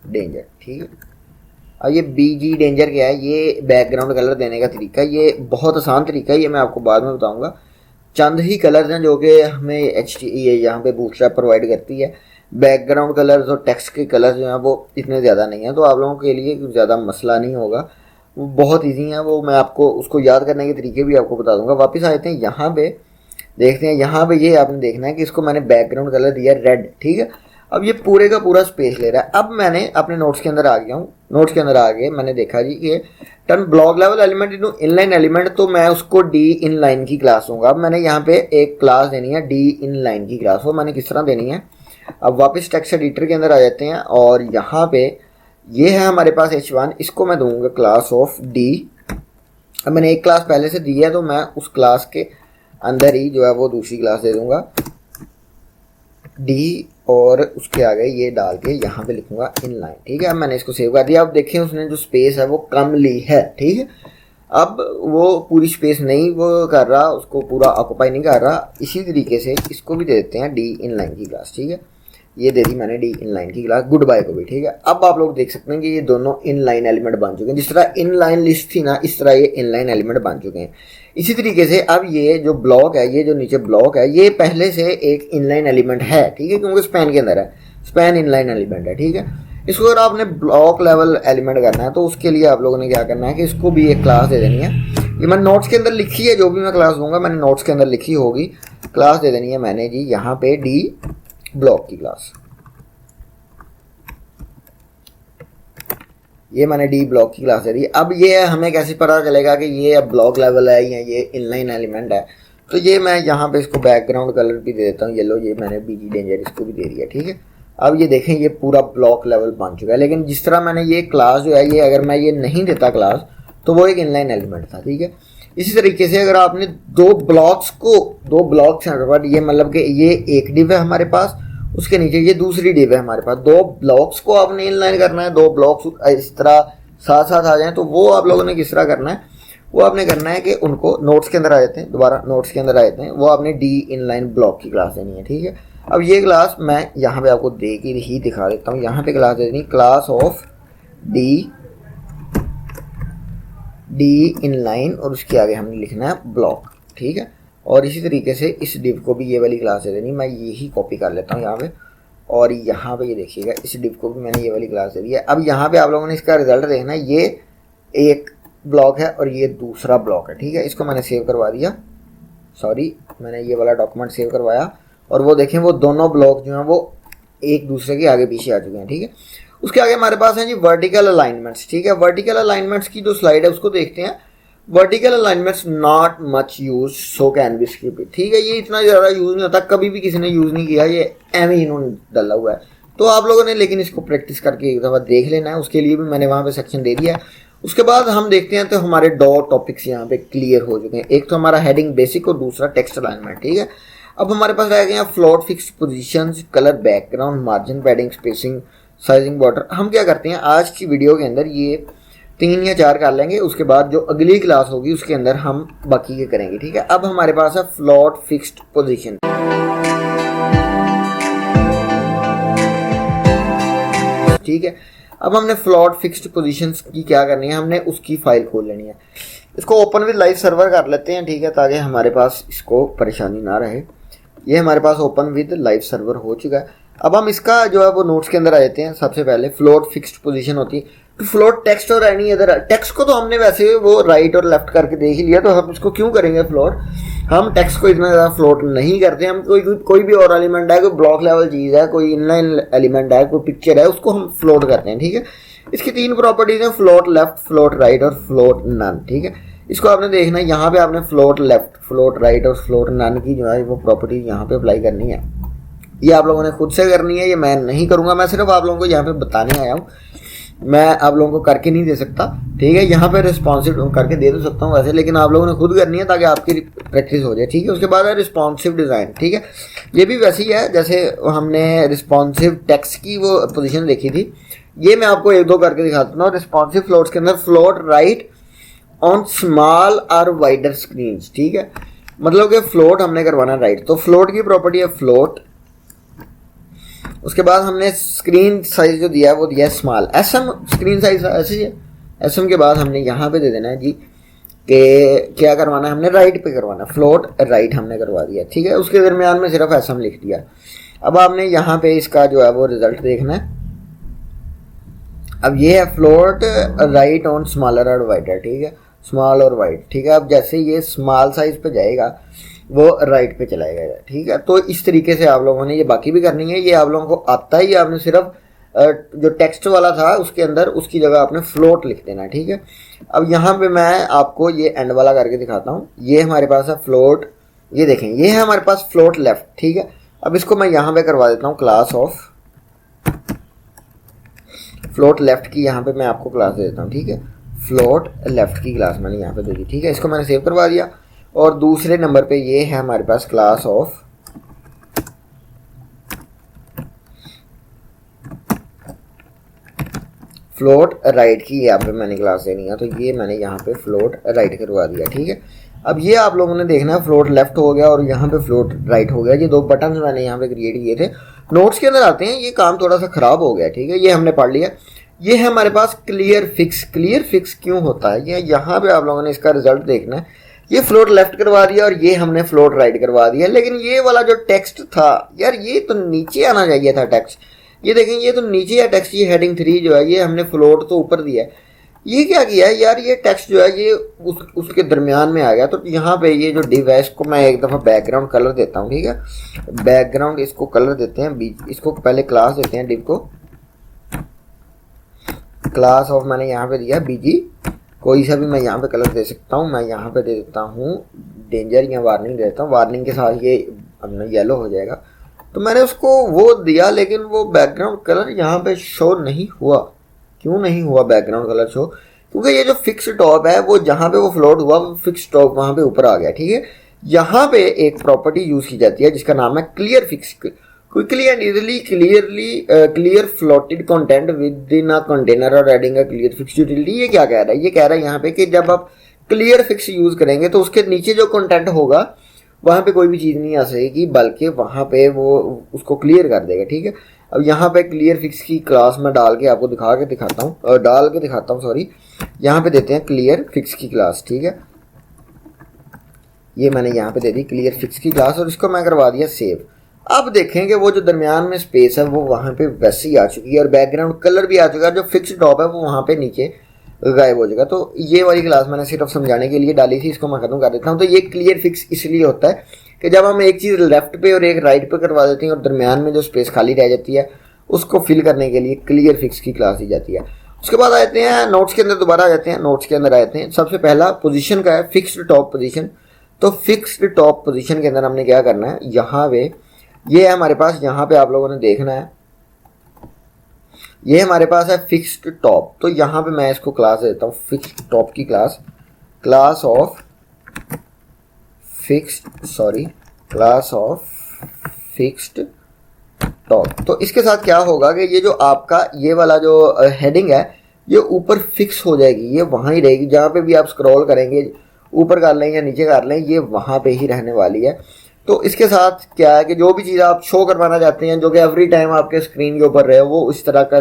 डेंजर, ठीक है। अब ये BG डेंजर क्या है, ये बैकग्राउंड कलर देने का तरीका, ये बहुत आसान तरीका है, ये मैं आपको बाद में बताऊंगा। चंद ही कलर्स हैं जो कि हमें ये यहाँ पे बूटस्ट्रैप प्रोवाइड करती है। बैकग्राउंड कलर्स और टेक्स्ट के कलर्स जो हैं वो इतने ज़्यादा नहीं हैं, तो आप लोगों के लिए ज़्यादा मसला नहीं होगा, वो बहुत ईजी है। वो मैं आपको उसको याद करने के तरीके भी आपको बता दूंगा। वापस आते हैं यहाँ पे, देखते हैं यहाँ पे ये आपने देखना है कि इसको मैंने बैकग्राउंड कलर दिया रेड, ठीक है। अब ये पूरे का पूरा स्पेस ले रहा है। अब मैंने अपने नोट्स के अंदर आ गया हूँ, नोट्स के अंदर आ गए, मैंने देखा जी कि turn block level element into inline element, तो मैं उसको डी इनलाइन की क्लास दूंगा। अब मैंने यहाँ पे एक क्लास देनी है डी इनलाइन की क्लास, वो मैंने किस तरह देनी है। अब वापस टेक्स्ट एडिटर के अंदर आ जाते हैं और यहाँ पे ये है हमारे पास H1, इसको मैं दूंगा क्लास ऑफ डी। अब मैंने एक क्लास पहले से दी है, तो मैं उस क्लास के अंदर ही जो है वो दूसरी क्लास दे दूंगा डी, और उसके आगे ये डाल के यहाँ पे लिखूंगा इनलाइन, ठीक है। अब मैंने इसको सेव कर दिया। अब देखें उसने जो स्पेस है वो कम ली है, ठीक है। अब वो पूरी स्पेस नहीं वो कर रहा, उसको पूरा ऑक्यूपाई नहीं कर रहा। इसी तरीके से इसको भी दे देते हैं डी इनलाइन की क्लास, ठीक है। ये दे दी मैंने डी इनलाइन की क्लास, गुड बाय को भी, ठीक है। अब आप लोग देख सकते हैं कि ये दोनों इनलाइन एलिमेंट बन चुके हैं। जिस तरह इनलाइन लिस्ट थी ना, इस तरह ये इनलाइन एलिमेंट बन चुके हैं। इसी तरीके से अब ये जो ब्लॉक है, ये जो नीचे ब्लॉक है, ये पहले से एक इनलाइन एलिमेंट है, ठीक है, क्योंकि स्पैन के अंदर है, स्पैन इनलाइन एलिमेंट है, ठीक है। इसको अगर आपने ब्लॉक लेवल एलिमेंट करना है तो उसके लिए आप लोगों ने क्या करना है कि इसको भी एक क्लास दे देनी है। ये मैंने नोट्स के अंदर लिखी है, जो भी मैं क्लास दूंगा मैंने नोट्स के अंदर लिखी होगी, क्लास दे देनी है मैंने जी यहाँ पे डी ब्लॉक की क्लास। ये मैंने डी ब्लॉक की क्लास दे दी। अब ये हमें कैसे पता चलेगा कि ये अब ब्लॉक लेवल है या ये इनलाइन एलिमेंट है, तो ये मैं यहाँ पे इसको बैकग्राउंड कलर भी दे देता हूँ येलो, ये मैंने BG डेंजर इसको भी दे दिया, ठीक है। अब ये देखें ये पूरा ब्लॉक लेवल बन चुका है। लेकिन जिस तरह मैंने ये क्लास जो है, ये अगर मैं ये नहीं देता क्लास तो वो एक इनलाइन एलिमेंट था, ठीक है। इसी तरीके से अगर आपने दो ब्लॉक्स हैं, ये मतलब कि ये एक डिव है हमारे पास, उसके नीचे ये दूसरी डिव है हमारे पास, दो ब्लॉक्स को आपने इनलाइन करना है, दो ब्लॉक्स इस तरह साथ साथ आ जाएं, तो वो आप लोगों ने किस तरह करना है, वो आपने करना है कि उनको नोट्स के अंदर आ जाते हैं, दोबारा नोट्स के अंदर आ जाते हैं, वो आपने डी इनलाइन ब्लॉक की क्लास देनी है, ठीक है। अब ये क्लास मैं यहाँ पे आपको दे के ही दिखा देता हूँ। यहाँ पे क्लास दे देनी क्लास ऑफ डी इनलाइन, और उसके आगे हमने लिखना है ब्लॉक, ठीक है। और इसी तरीके से इस डिव को भी ये वाली क्लास दे देनी। मैं यही कॉपी कर लेता हूँ यहाँ पे, और यहाँ पे ये देखिएगा इस डिव को भी मैंने ये वाली क्लास दे दी है। अब यहाँ पे आप लोगों ने इसका रिजल्ट देखना है, ये एक ब्लॉक है और ये दूसरा ब्लॉक है, ठीक है। इसको मैंने सेव करवा दिया, सॉरी मैंने ये वाला डॉक्यूमेंट सेव करवाया, और वो देखें वो दोनों ब्लॉक जो हैं वो एक दूसरे के आगे पीछे आ चुके हैं, ठीक है। उसके आगे हमारे पास हैं जी वर्टिकल अलाइनमेंट्स, ठीक है। वर्टिकल अलाइनमेंट्स की जो स्लाइड है उसको देखते हैं। Vertical alignments not much use, so can be skip, ठीक है। ये इतना ज़्यादा यूज़ नहीं होता, कभी भी किसी ने यूज़ नहीं किया, ये एम ही इन्होंने डाला हुआ है, तो आप लोगों ने लेकिन इसको प्रैक्टिस करके एक दफ़ा देख लेना है। उसके लिए भी मैंने वहाँ पे सेक्शन दे दिया है। उसके बाद हम देखते हैं तो हमारे दो टॉपिक्स यहाँ पे क्लियर हो चुके हैं। एक तो हमारा हेडिंग बेसिक और दूसरा टेक्स्ट अलाइनमेंट, ठीक है। अब हमारे पास रह गए हैं float, fixed positions, colour, background, margin, padding, spacing, sizing, border. हम क्या करते हैं आज की वीडियो के अंदर ये 3 या 4 कर लेंगे, उसके बाद जो अगली क्लास होगी उसके अंदर हम बाकी के करेंगे, ठीक है। अब हमारे पास है फ्लोट फिक्स्ड पोजीशन, ठीक है। अब हमने फ्लोट फिक्स्ड पोजीशंस की क्या करनी है, हमने उसकी फाइल खोल लेनी है। इसको ओपन विद लाइव सर्वर कर लेते हैं, ठीक है, ताकि हमारे पास इसको परेशानी ना रहे। ये हमारे पास ओपन विद लाइव सर्वर हो चुका है। अब हम इसका जो है वो नोट्स के अंदर आ जाते हैं। सबसे पहले फ्लोट फिक्स्ड पोजीशन होती है टू फ्लोट टेक्स्ट और एनी अदर। टेक्स्ट को तो हमने वैसे वो राइट और लेफ्ट करके देख ही लिया, तो हम इसको क्यों करेंगे फ्लोट। हम टेक्स्ट को इतना ज़्यादा फ्लोट नहीं करते। हम कोई भी और एलिमेंट है, कोई ब्लॉक लेवल चीज़ है, कोई इनलाइन एलिमेंट है, कोई पिक्चर है, उसको हम फ्लोट करते हैं, ठीक है। इसकी 3 प्रॉपर्टीज हैं, फ्लोट लेफ्ट, फ्लोट राइट और फ्लोट नन, ठीक है। इसको आपने देखना है, यहाँ पे आपने फ्लोट लेफ्ट, फ्लोट राइट और फ्लोट नन की जो है वो प्रॉपर्टीज यहाँ पे अप्लाई करनी है। ये आप लोगों ने खुद से करनी है, ये मैं नहीं करूँगा, मैं सिर्फ आप लोगों को यहाँ पे बताने आया हूँ। मैं आप लोगों को करके नहीं दे सकता, ठीक है। यहाँ पे रिस्पॉन्सिव करके दे तो सकता हूँ वैसे, लेकिन आप लोगों ने खुद करनी है ताकि आपकी प्रैक्टिस हो जाए, ठीक है। उसके बाद है रिस्पॉन्सिव डिज़ाइन, ठीक है। ये भी वैसे ही है जैसे हमने रिस्पॉन्सिव टेक्स्ट की वो पोजीशन देखी थी। ये मैं आपको 1-2 करके दिखाता हूँ। रिस्पॉन्सिव फ्लोट्स के अंदर फ्लोट राइट ऑन स्मॉल और वाइडर स्क्रीन, ठीक है। मतलब कि फ्लोट हमने करवाना राइट, तो फ्लोट की प्रॉपर्टी है फ्लोट उसके बाद हमने स्क्रीन साइज जो दिया है वो दिया है स्मॉल, एसएम स्क्रीन साइज ऐसे ही है। एसएम के बाद हमने यहाँ पे दे देना है जी कि क्या करवाना है, हमने राइट पे करवाना, फ्लोट राइट हमने करवा दिया, ठीक है। उसके दरमियान में सिर्फ एसएम लिख दिया। अब आपने यहाँ पे इसका जो है वो रिजल्ट देखना है। अब ये है फ्लोट राइट ऑन स्मॉलर और वाइडर, ठीक है, स्मॉल और वाइड, ठीक है। अब जैसे ये स्मॉल साइज पे जाएगा वो राइट पे चला जाएगा, ठीक है। तो इस तरीके से आप लोगों ने ये बाकी भी करनी है, ये आप लोगों को आता ही, आपने सिर्फ जो टेक्स्ट वाला था उसके अंदर उसकी जगह आपने फ्लोट लिख देना, ठीक है। अब यहाँ पे मैं आपको ये एंड वाला करके दिखाता हूँ। ये हमारे पास है फ्लोट, ये देखें ये है हमारे पास फ्लोट लेफ्ट, ठीक है। अब इसको मैं यहाँ पे करवा देता हूँ क्लास ऑफ फ्लोट लेफ्ट की, यहाँ पे मैं आपको क्लास दे देता हूँ, ठीक है। फ्लोट लेफ्ट की क्लास मैंने यहाँ पे दे दी, ठीक है। इसको मैंने सेव करवा दिया। और दूसरे नंबर पे ये है हमारे पास क्लास ऑफ फ्लोट राइट की, यहाँ पे मैंने क्लास देनी है, तो ये मैंने यहाँ पे फ्लोट राइट करवा दिया, ठीक है। अब ये आप लोगों ने देखना है फ्लोट लेफ्ट हो गया और यहाँ पे फ्लोट राइट हो गया। ये दो बटन मैंने यहाँ पे क्रिएट किए थे, नोट्स के अंदर आते हैं, ये काम थोड़ा सा खराब हो गया, ठीक है। ये हमने पढ़ लिया। ये है हमारे पास क्लियर फिक्स। क्लियर फिक्स क्यों होता है, ये यहाँ पे आप लोगों ने इसका रिजल्ट देखना है। ये फ्लोट लेफ्ट करवा दिया और ये हमने फ्लोट राइट करवा दिया, लेकिन ये वाला जो टेक्स्ट था यार ये तो नीचे आना चाहिए था टेक्स्ट। ये देखें ये तो नीचे है टेक्स्ट, ये हेडिंग 3 जो है ये हमने फ्लोट तो ऊपर दिया है। ये क्या किया है यार, ये टेक्स्ट जो है ये उसके दरमियान में आ गया। तो यहाँ पे ये जो डिव है इसको मैं एक दफ़ा बैकग्राउंड कलर देता हूँ, ठीक है। बैकग्राउंड इसको कलर देते हैं, इसको पहले क्लास देते हैं, डिव को क्लास ऑफ मैंने यहाँ पे दिया बीजी, कोई सा भी मैं यहाँ पे कलर दे सकता हूँ। मैं यहाँ पे दे देता हूँ डेंजर या वार्निंग देता हूँ, वार्निंग के साथ ये अपना येलो हो जाएगा। तो मैंने उसको वो दिया, लेकिन वो बैकग्राउंड कलर यहाँ पे शो नहीं हुआ। क्यों नहीं हुआ बैकग्राउंड कलर शो? क्योंकि ये जो फिक्स टॉप है वो जहाँ पे वो फ्लोट हुआ वो फिक्स टॉप वहाँ पे ऊपर आ गया, ठीक है। यहाँ पे एक प्रॉपर्टी यूज की जाती है जिसका नाम है clear fix. Quickly and easily clear floated content with in a container और adding a clear fix utility. ये क्या कह रहा है, ये कह रहा है यहाँ पे कि जब आप क्लियर फिक्स यूज करेंगे तो उसके नीचे जो कंटेंट होगा वहाँ पे कोई भी चीज़ नहीं आ सकेगी, बल्कि वहाँ पे वो उसको क्लियर कर देगा, ठीक है। अब यहाँ पे क्लियर फिक्स की क्लास में डाल के आपको दिखाता हूँ सॉरी। यहाँ पे देते हैं क्लियर फिक्स की क्लास, ठीक है। ये मैंने यहाँ पे दे दी क्लियर फिक्स की क्लास और इसको मैं करवा दिया सेव। अब देखें कि वो जो दरमियान में स्पेस है वो वहाँ पे वैसे ही आ चुकी है और बैकग्राउंड कलर भी आ चुका है। जो फिक्स टॉप है वो वहाँ पे नीचे गायब हो जाएगा। तो ये वाली क्लास मैंने सिर्फ समझाने के लिए डाली थी, इसको मैं खत्म कर देता हूँ। तो ये क्लियर फिक्स इसलिए होता है कि जब हम एक चीज़ लेफ्ट पे और एक राइट पे करवा देते हैं और दरमियान में जो स्पेस खाली रह जाती है उसको फिल करने के लिए क्लियर फिक्स की क्लास दी जाती है। उसके बाद आते हैं नोट्स के अंदर, दोबारा आ जाते हैं नोट्स के अंदर आते हैं। सबसे पहला पोजीशन का है फिक्स्ड टॉप पोजीशन। तो फिक्स्ड टॉप पोजीशन के अंदर हमने क्या करना है, यहाँ पे ये है हमारे पास, यहाँ पे आप लोगों ने देखना है ये हमारे पास है फिक्स्ड टॉप। तो यहाँ पे मैं इसको क्लास देता हूँ फिक्स्ड टॉप की class, class of fixed top. तो इसके साथ क्या होगा कि ये जो आपका ये वाला जो हेडिंग है ये ऊपर फिक्स हो जाएगी, ये वहाँ ही रहेगी। जहाँ पे भी आप स्क्रॉल करेंगे ऊपर कर लें या नीचे कर लें ये वहाँ पे ही रहने वाली है। तो इसके साथ क्या है कि जो भी चीज़ आप शो करवाना चाहते हैं जो कि एवरी टाइम आपके स्क्रीन के ऊपर रहे वो इस तरह का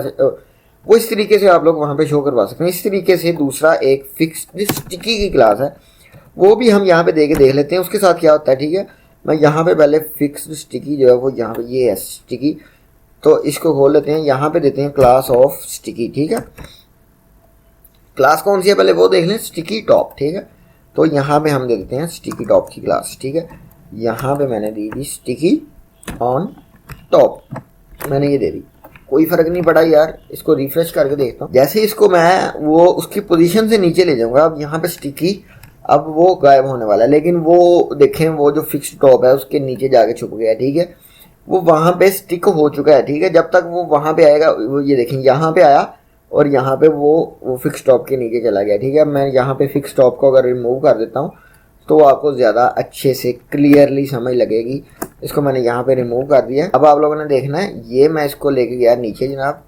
वो इस तरीके से आप लोग वहाँ पे शो करवा सकते हैं। इस तरीके से दूसरा एक फिक्स्ड स्टिकी की क्लास है वो भी हम यहाँ पे देख लेते हैं। उसके साथ क्या होता है, ठीक है, मैं यहाँ पे पहले फिक्स्ड स्टिकी जो है वो यहाँ पे ये है स्टिकी, तो इसको खोल लेते हैं, यहाँ पे देते हैं क्लास ऑफ स्टिकी, ठीक है। क्लास कौन सी है पहले वो देख लें, स्टिकी टॉप, ठीक है। तो यहाँ पे हम दे देते हैं स्टिकी टॉप की क्लास, ठीक है। यहाँ पे मैंने दी थी स्टिकी ऑन टॉप, मैंने ये दे दी, कोई फ़र्क नहीं पड़ा यार। इसको रिफ्रेश करके देखता हूँ। जैसे इसको मैं वो उसकी पोजीशन से नीचे ले जाऊँगा, अब यहाँ पे स्टिकी अब वो गायब होने वाला है, लेकिन वो देखें वो जो फिक्स्ड टॉप है उसके नीचे जाके छुप गया, ठीक है। वो वहाँ पे स्टिक हो चुका है, ठीक है। जब तक वो वहाँ पे आएगा, वो ये देखें यहाँ पे आया और यहाँ पे वो फिक्स टॉप के नीचे चला गया, ठीक है। मैं यहाँ पे फिक्स टॉप को अगर रिमूव कर देता हूँ तो आपको ज़्यादा अच्छे से क्लियरली समझ लगेगी। इसको मैंने यहाँ पे रिमूव कर दिया। अब आप लोगों ने देखना है ये मैं इसको लेके गया नीचे जनाब,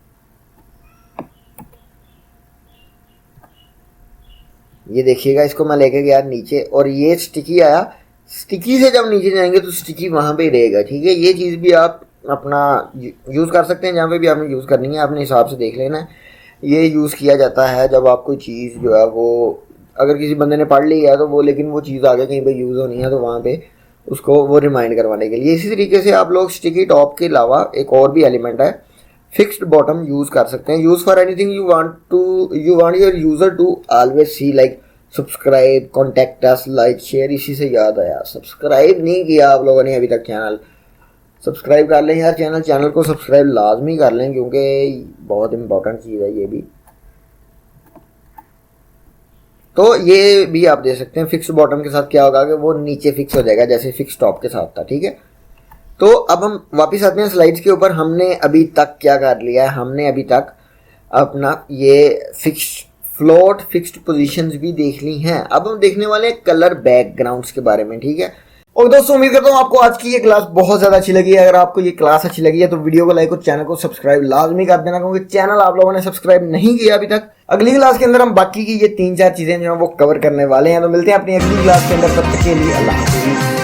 ये देखिएगा इसको मैं लेके गया नीचे और ये स्टिकी आया। स्टिकी से जब नीचे जाएंगे तो स्टिकी वहाँ पे ही रहेगा, ठीक है। ये चीज़ भी आप अपना यूज़ कर सकते हैं, जहाँ पे भी आपने यूज़ करनी है अपने हिसाब से देख लेना है। ये यूज़ किया जाता है जब आप कोई चीज़ जो है वो अगर किसी बंदे ने पढ़ ली है तो वो, लेकिन वो चीज़ आगे कहीं पे यूज़ होनी है तो वहाँ पे उसको वो रिमाइंड करवाने के लिए। इसी तरीके से आप लोग स्टिकी टॉप के अलावा एक और भी एलिमेंट है फिक्स्ड बॉटम यूज़ कर सकते हैं। Use for anything you want your user to always see, like subscribe, contact us, like, share. इसी से याद आया, सब्सक्राइब नहीं किया आप लोगों ने अभी तक चैनल, सब्सक्राइब कर लें यार। चैनल को सब्सक्राइब लाजमी कर लें क्योंकि बहुत इंपॉर्टेंट चीज़ है ये भी। तो ये भी आप दे सकते हैं। फिक्स बॉटम के साथ क्या होगा कि वो नीचे फिक्स हो जाएगा जैसे फिक्स टॉप के साथ था, ठीक है। तो अब हम वापस आते हैं स्लाइड्स के ऊपर। हमने अभी तक क्या कर लिया है, हमने अभी तक अपना ये फिक्स फ्लोट, फिक्स्ड पोजीशंस भी देख ली हैं। अब हम देखने वाले हैं कलर बैकग्राउंड्स के बारे में, ठीक है। और दोस्तों उम्मीद करता हूँ आपको आज की ये क्लास बहुत ज़्यादा अच्छी लगी है। अगर आपको ये क्लास अच्छी लगी है तो वीडियो को लाइक और चैनल को सब्सक्राइब लाजमी कर देना, क्योंकि चैनल आप लोगों ने सब्सक्राइब नहीं किया अभी तक। अगली क्लास के अंदर हम बाकी की ये 3-4 चीज़ें जो है वो कवर करने वाले हैं। तो मिलते हैं अपनी अगली क्लास के अंदर, तब तक के लिए अल्लाह हाफिज़।